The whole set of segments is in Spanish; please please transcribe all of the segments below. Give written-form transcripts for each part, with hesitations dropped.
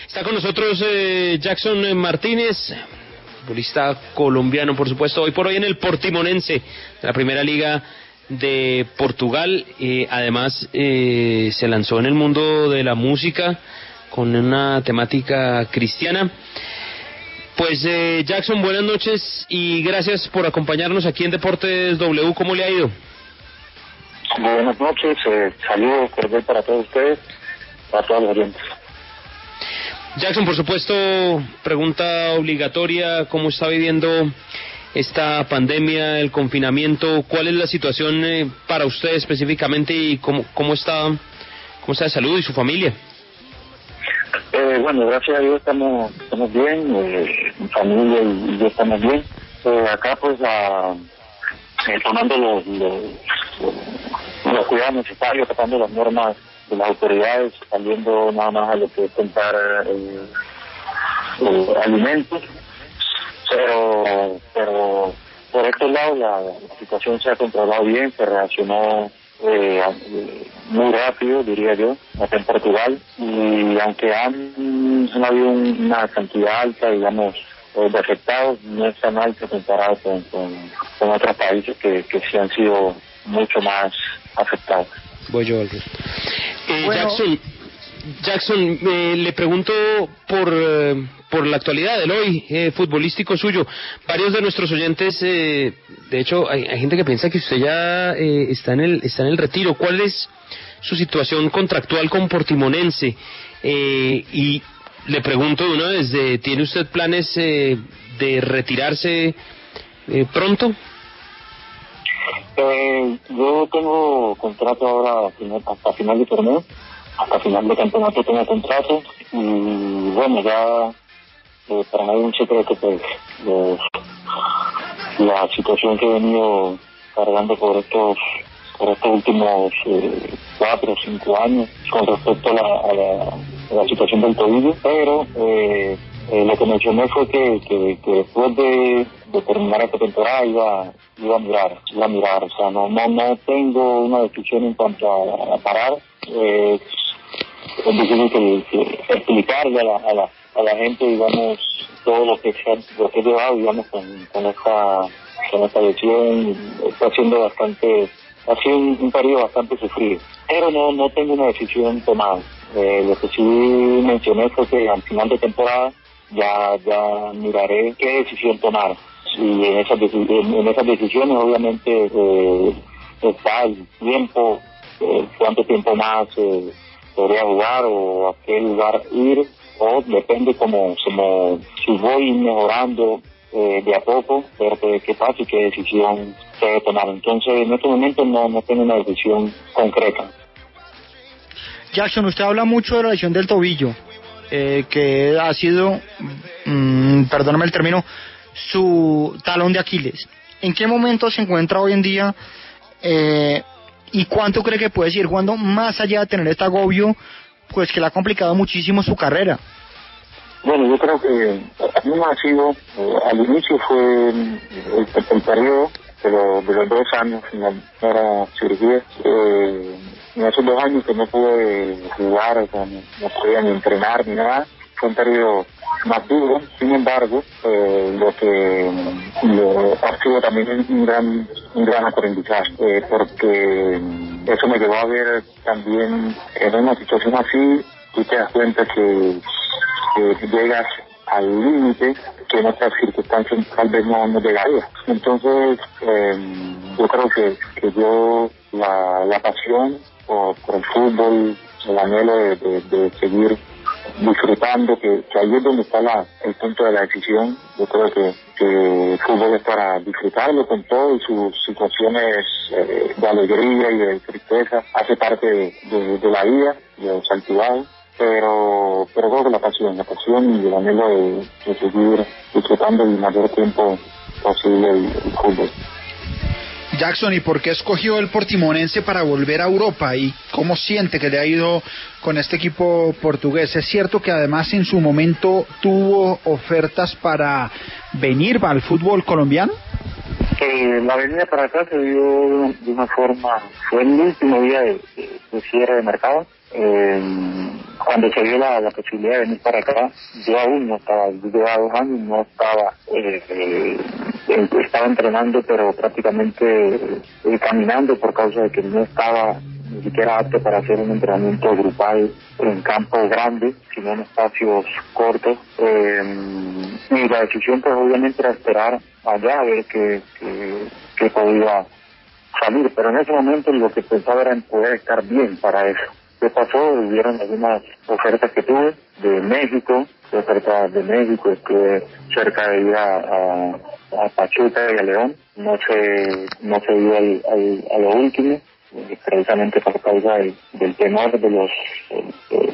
Está con nosotros Jackson Martínez, futbolista colombiano, por supuesto, hoy por hoy en el Portimonense, la primera liga de Portugal. Además, se lanzó en el mundo de la música con una temática cristiana. Pues Jackson, buenas noches y gracias por acompañarnos aquí en Deportes W. ¿Cómo le ha ido? Buenas noches, saludos cordial para todos ustedes, para todos los oyentes. Jackson, por supuesto, pregunta obligatoria: ¿cómo está viviendo esta pandemia, el confinamiento? ¿Cuál es la situación para usted específicamente y cómo está de salud y su familia? Bueno, gracias a Dios estamos bien, mi familia y yo estamos bien. Acá pues tomando los cuidados necesarios, tratando las normas de las autoridades, saliendo nada más a lo que es comprar alimentos, pero por estos lados la situación se ha controlado bien, se reaccionó muy rápido, diría yo, acá en Portugal, y aunque han habido una cantidad alta, digamos, de afectados, no es tan alto comparado con otros países que sí han sido mucho más afectados. Voy yo, Jackson, le pregunto por la actualidad del hoy futbolístico suyo. Varios de nuestros oyentes, de hecho, hay gente que piensa que usted ya está en el retiro. ¿Cuál es su situación contractual con Portimonense? Y le pregunto de una vez, ¿tiene usted planes de retirarse pronto? Yo tengo contrato ahora hasta final de torneo, hasta final de campeonato tengo contrato, y bueno, ya para mí es un secreto pues la situación que he venido cargando por estos últimos 4 o 5 años con respecto a la situación del tobillo, pero lo que mencioné fue que después de terminar esta temporada iba a mirar, o sea, no tengo una decisión en cuanto a parar. Es difícil que explicarle a la gente, digamos, todo lo que he llevado, digamos, con esta decisión. Está siendo ha sido un periodo bastante sufrido, pero no tengo una decisión tomada. Lo que sí mencioné fue que al final de temporada ya miraré qué decisión tomar, y en esas decisiones obviamente está el tiempo, cuánto tiempo más podría jugar o a qué lugar ir, o depende como si voy mejorando de a poco, ver qué pasa y qué decisión se debe tomar. Entonces en este momento no tengo una decisión concreta. Jackson, usted habla mucho de la lesión del tobillo, que ha sido, perdóname el término, su talón de Aquiles. ¿En qué momento se encuentra hoy en día y cuánto cree que puede seguir jugando más allá de tener este agobio, pues que le ha complicado muchísimo su carrera? Bueno, yo creo que no ha sido, al inicio fue el periodo de los 2 años, era cirugía. En esos 2 años que no pude jugar, o sea, no podía ni entrenar ni nada, fue un periodo más duro. Sin embargo, lo ha sido también un gran aprendizaje, porque eso me llevó a ver también en una situación así, tú te das cuenta que llegas al límite que en otras circunstancias tal vez no llegaría. Entonces, yo creo que yo la pasión por el fútbol, el anhelo de seguir disfrutando, que ahí es donde está el punto de la decisión. Yo creo que el fútbol es para disfrutarlo con todo y sus situaciones de alegría y de tristeza, hace parte de la vida, de los altibajos, pero creo que la pasión y el anhelo de seguir disfrutando el mayor tiempo posible el fútbol. Jackson, ¿y por qué escogió el Portimonense para volver a Europa? ¿Y cómo siente que le ha ido con este equipo portugués? ¿Es cierto que además en su momento tuvo ofertas para venir al fútbol colombiano? La venida para acá se dio de una forma, fue el último día de cierre de mercado. cuando se dio la posibilidad de venir para acá, yo aún no estaba, yo llevaba 2 años, no estaba, estaba entrenando, pero prácticamente caminando por causa de que no estaba ni siquiera apto para hacer un entrenamiento grupal en campo grande, sino en espacios cortos. Y la decisión pues obviamente era esperar allá a ver qué podía salir, pero en ese momento lo que pensaba era en poder estar bien para eso. ¿Qué pasó? Hubieron algunas ofertas que tuve de México, estuve cerca de ir a Pachuca y a León, no se dio a lo último, precisamente por causa del temor de los,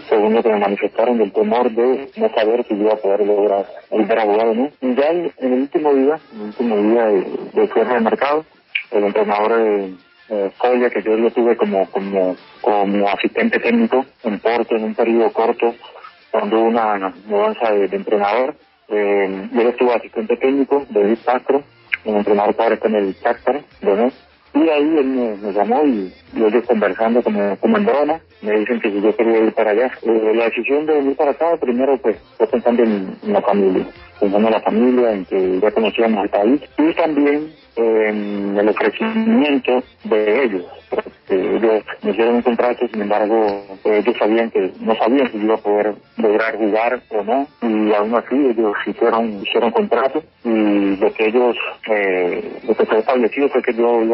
según lo que me manifestaron, del temor de no saber si iba a poder lograr volver a jugar o no. Y ya en el último día de cierre de mercado, el entrenador Foya, que yo lo tuve como asistente técnico en Porto en un periodo corto, cuando hubo una mudanza de entrenador, yo estuve asistente técnico de Luis Castro, el entrenador que ahora está en el Shakhtar Donetsk, y ahí él me llamó y ellos conversando como en broma, me dicen que si yo quería ir para allá. La decisión de venir para acá, primero pues fue pensando en la familia, en que ya conocíamos el país, y también en el ofrecimiento de ellos. Ellos me hicieron un contrato, sin embargo, ellos no sabían si iba a poder lograr jugar o no, y aún así ellos hicieron contrato, y lo que fue establecido fue que ellos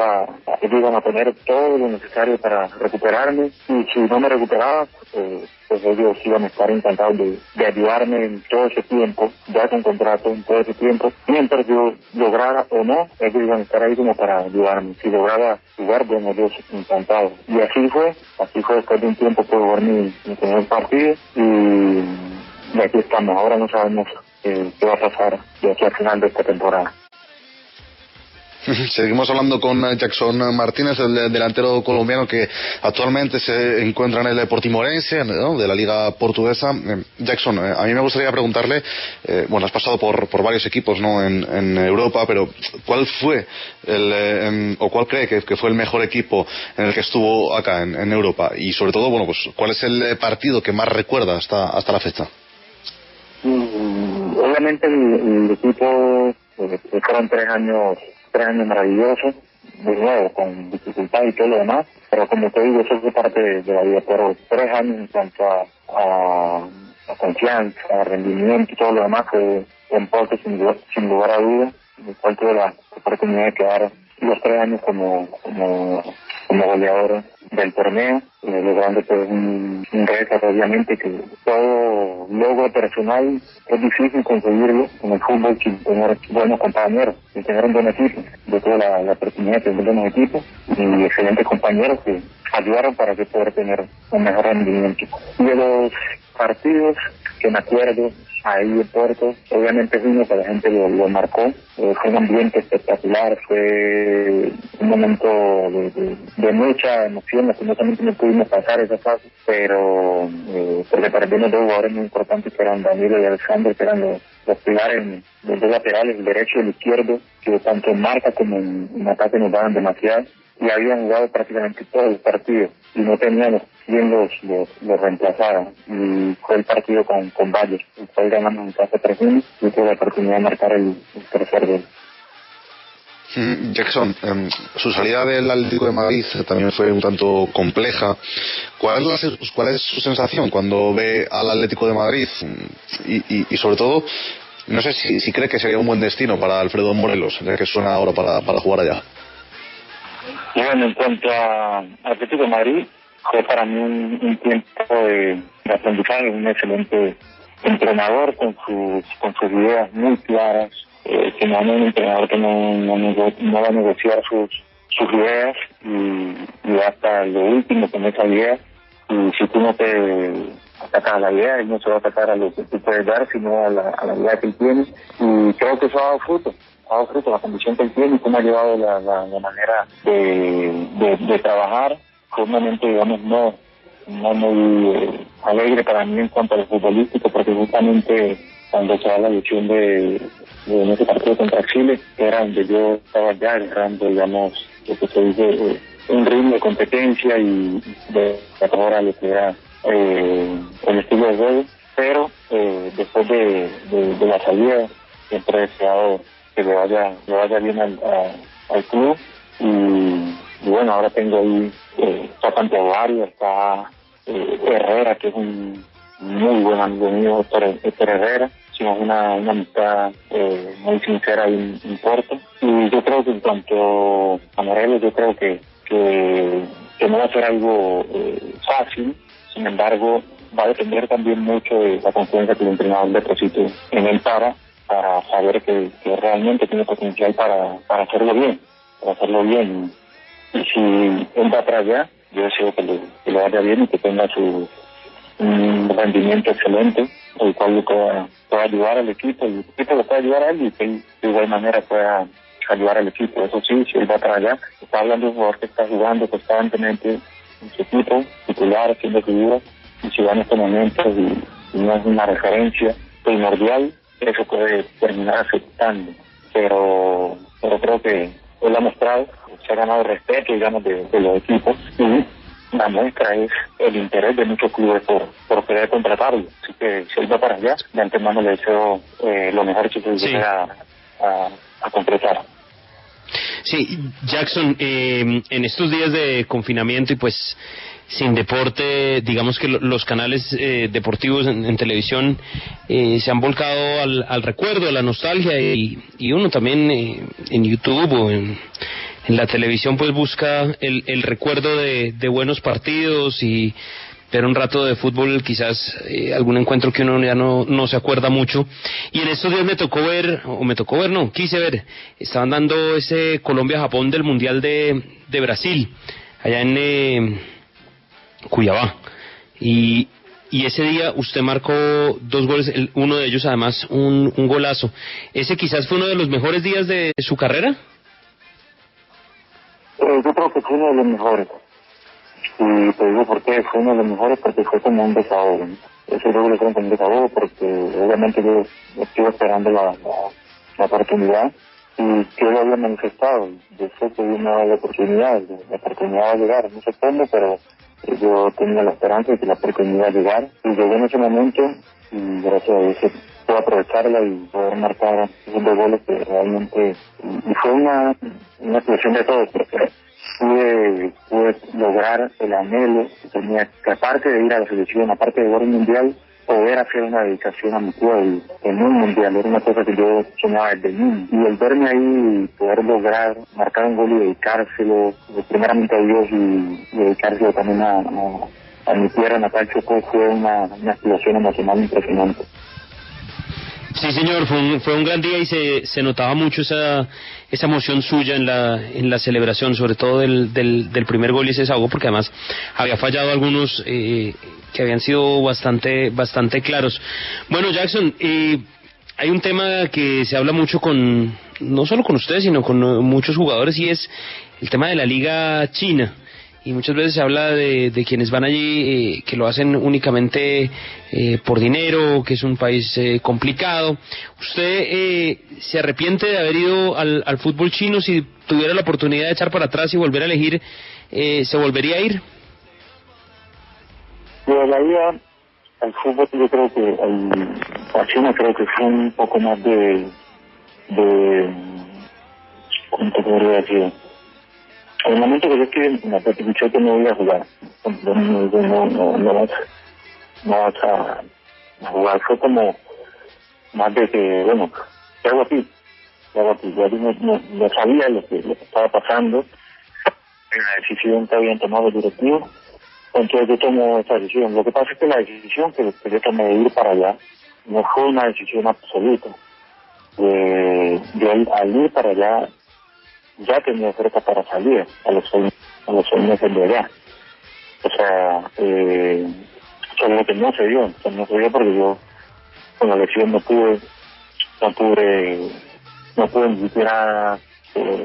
iban a poner todo lo necesario para recuperarme, y si no me recuperaba, pues ellos iban a estar encantados de ayudarme en todo ese tiempo, ya con contrato en todo ese tiempo, mientras yo lograra o no, ellos iban a estar ahí como para ayudarme. Si lograba jugar, bueno, ellos encantados. Y así fue después de un tiempo pude jugar mi primer partido, y aquí estamos. Ahora no sabemos qué va a pasar de aquí al final de esta temporada. Seguimos hablando con Jackson Martínez, el delantero colombiano que actualmente se encuentra en el Portimorense, ¿no?, de la Liga Portuguesa. Jackson, a mí me gustaría preguntarle, bueno, has pasado por varios equipos, ¿no?, en Europa, pero ¿cuál fue o cuál cree que fue el mejor equipo en el que estuvo acá en Europa? Y sobre todo, bueno, pues ¿cuál es el partido que más recuerda hasta la fecha? Obviamente el equipo fueron 3 años maravillosos, de nuevo, con dificultad y todo lo demás, pero como te digo, eso fue parte de la vida, pero 3 años en cuanto a confianza, a rendimiento y todo lo demás, fue en Porto sin lugar a dudas, en el cual tuve la oportunidad de quedar los 3 años como goleador del torneo, logrando pues un récord, obviamente, que todo logro personal es difícil conseguirlo en el fútbol sin tener buenos compañeros, sin tener un buen equipo. Yo tuve la oportunidad de tener buenos equipos y excelentes compañeros que ayudaron para que poder tener un mejor rendimiento. Y de los partidos que me acuerdo ahí en Porto, obviamente uno que la gente lo marcó, fue un ambiente espectacular, fue un momento de mucha emoción, lastimosamente no pudimos pasar esa fase, pero porque perdimos 2 jugadores muy importantes que eran Danilo y Alexander, que eran los pilares, los 2 laterales, el derecho y el izquierdo, que tanto en marca como en ataque nos daban demasiado, y habían jugado prácticamente todos los partidos y no teníamos quien los reemplazara, y fue el partido con Valle, el cual ganamos en casa 3-1 y tuve la oportunidad de marcar el tercer gol. Jackson, su salida del Atlético de Madrid también fue un tanto compleja. ¿Cuál es su sensación cuando ve al Atlético de Madrid? Y sobre todo, no sé si cree que sería un buen destino para Alfredo Morelos, ya que suena ahora para jugar allá. Bueno, en cuanto a Atlético de Madrid, fue para mí un tiempo de aprendizaje, un excelente entrenador con sus ideas muy claras, que no es un entrenador que no va a negociar sus ideas y hasta lo último con esa idea. Y si tú no te atacas a la idea, él no se va a atacar a lo que tú puedes dar, sino a la idea que él tiene. Y creo que eso ha dado fruto la condición que él tiene y cómo ha llevado la manera de trabajar. Fue un momento, digamos, no muy alegre para mí en cuanto a lo futbolístico, porque justamente cuando se da la elección de ese partido contra Chile, era donde yo estaba ya agarrando, digamos, lo que se dice, un ritmo de competencia y de ahora lo que era el estilo de juego, pero después de la salida siempre he deseado que le vaya bien al club y bueno, ahora tengo ahí está Santiago Arias, está Herrera, que es un muy buen amigo mío, Héctor Herrera. Hicimos una amistad muy sincera ahí en Porto, y yo creo que en cuanto a Morelos, yo creo que no va a ser algo fácil. Sin embargo, va a depender también mucho de la confianza que el entrenador deposite en él para saber que realmente tiene potencial para hacerlo bien. Y si él va para allá, yo deseo que le vaya bien y que tenga un rendimiento excelente, el cual le pueda ayudar al equipo, y el equipo le pueda ayudar a él, y que él de igual manera pueda ayudar al equipo. Eso sí, si él va para allá, está hablando de un jugador que está jugando constantemente en su equipo, titular, haciendo figuras, y si va en estos momentos y no es una referencia primordial, eso puede terminar afectando. Pero creo que él ha mostrado, se ha ganado respeto, digamos, de los equipos, y la muestra es el interés de muchos clubes por querer contratarlo. Así que si él va para allá, de antemano le deseo lo mejor que se llegue a concretar. Sí, Jackson, en estos días de confinamiento y pues sin deporte, digamos que los canales deportivos en televisión se han volcado al recuerdo, a la nostalgia, y uno también en YouTube o en la televisión pues busca el recuerdo de buenos partidos y ver un rato de fútbol, quizás algún encuentro que uno ya no se acuerda mucho. Y en estos días quise ver, estaban dando ese Colombia-Japón del Mundial de Brasil, allá en Cuiabá. Y ese día usted marcó 2 goles, uno de ellos además un golazo. ¿Ese quizás fue uno de los mejores días de su carrera? Yo creo que fue uno de los mejores. Y te digo por qué fue uno de los mejores, porque fue como un desahogo, ¿no? Eso yo lo creo como un desahogo, porque obviamente yo estuve esperando la oportunidad, y yo lo había manifestado. Yo sé que Dios me da la oportunidad va a llegar, no sé cómo, pero yo tenía la esperanza de que la oportunidad iba a llegar, y llegó en ese momento, y gracias a Dios pude aprovecharla y poder marcar esos 2 goles que realmente, y fue una expresión de todo, porque pude lograr el anhelo que tenía, que aparte de ir a la selección, aparte de jugar un mundial, poder hacer una dedicación a mi pueblo en un mundial. Era una cosa que yo soñaba desde niño, y el verme ahí, poder lograr marcar un gol y dedicárselo primeramente a Dios y dedicárselo también a mi tierra natal, Chocó, fue una explosión emocional impresionante. Sí, señor, fue un gran día, y se notaba mucho esa emoción suya en la celebración, sobre todo del primer gol y ese desahogo, porque además había fallado algunos que habían sido bastante claros. Bueno, Jackson, hay un tema que se habla mucho no solo con ustedes, sino con muchos jugadores, y es el tema de la Liga China. Y muchas veces se habla de quienes van allí, que lo hacen únicamente por dinero, que es un país complicado. ¿Usted se arrepiente de haber ido al fútbol chino? Si tuviera la oportunidad de echar para atrás y volver a elegir, ¿se volvería a ir? Yo la ida al fútbol, yo creo que a China creo que fue un poco más de ¿cómo te podría decir? En el momento que yo estoy en la Atlético que no voy a jugar, no vas a jugar, fue como más de que, bueno, ¿qué hago aquí? Ya yo no sabía lo que estaba pasando, la decisión que habían tomado el directivo, entonces yo tomo esa decisión. Lo que pasa es que la decisión que yo tomé de ir para allá no fue una decisión absoluta. Yo al ir para allá ya tenía oferta para salir a los 6 meses de allá. O sea, solo que no se dio porque yo con la lesión no pude ni siquiera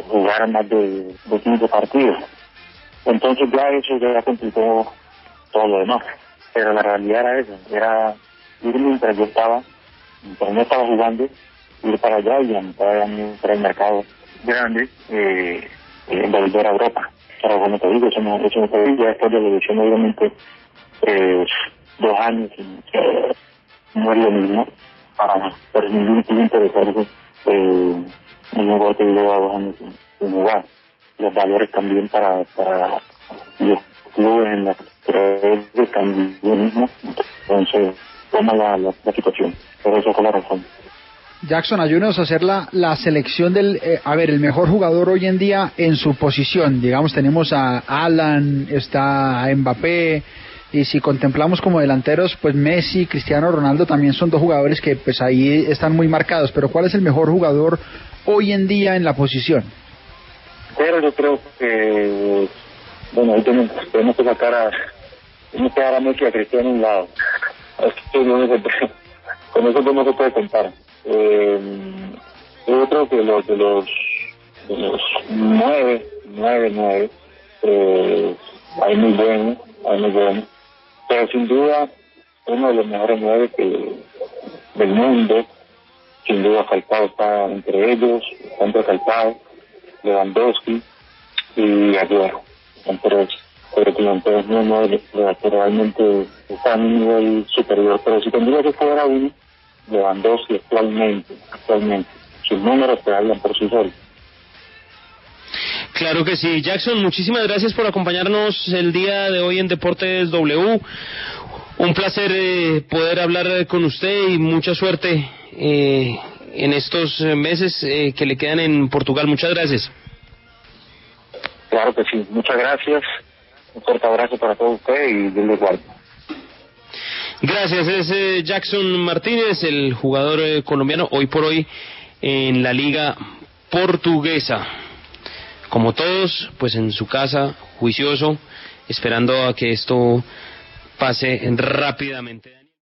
jugar más de 15 partidos. Entonces ya eso ya complicó todo lo demás. Pero la realidad era eso, era ir mientras no estaba jugando, ir para allá y entrar el mercado grande, volver a Europa. Pero como te digo, eso no te digo, ya después de la elección obviamente 2 años, no es lo mismo para ningún equipo interesarse en un jugador que lleva 2 años sin jugar. Los valores también para los clubes en la que también mismo, entonces toma la situación, pero eso fue la razón. Jackson, ayúdenos a hacer la selección del, el mejor jugador hoy en día en su posición. Digamos, tenemos a Alan, está a Mbappé, y si contemplamos como delanteros, pues Messi, Cristiano Ronaldo también son 2 jugadores que pues ahí están muy marcados. Pero ¿cuál es el mejor jugador hoy en día en la posición? Pero yo creo que, bueno, ahí tenemos que sacar a Messi y a Cristiano a un lado. Con eso no se puede contar. Yo creo que de los 9, hay muy buenos, pero sin duda uno de los mejores 9 del mundo, sin duda Falcao está entre ellos, entre Falcao, Lewandowski y Agüero, pero realmente está a un nivel superior. Pero si tendría que fuera uno, Lewandowski actualmente, sus números te hablan por sí solos. Claro que sí. Jackson, muchísimas gracias por acompañarnos el día de hoy en Deportes W. Un placer poder hablar con usted y mucha suerte en estos meses que le quedan en Portugal. Muchas gracias. Claro que sí, muchas gracias. Un fuerte abrazo para todos ustedes y Dios les guarde. Gracias, es Jackson Martínez, el jugador colombiano hoy por hoy en la Liga Portuguesa. Como todos, pues en su casa, juicioso, esperando a que esto pase rápidamente.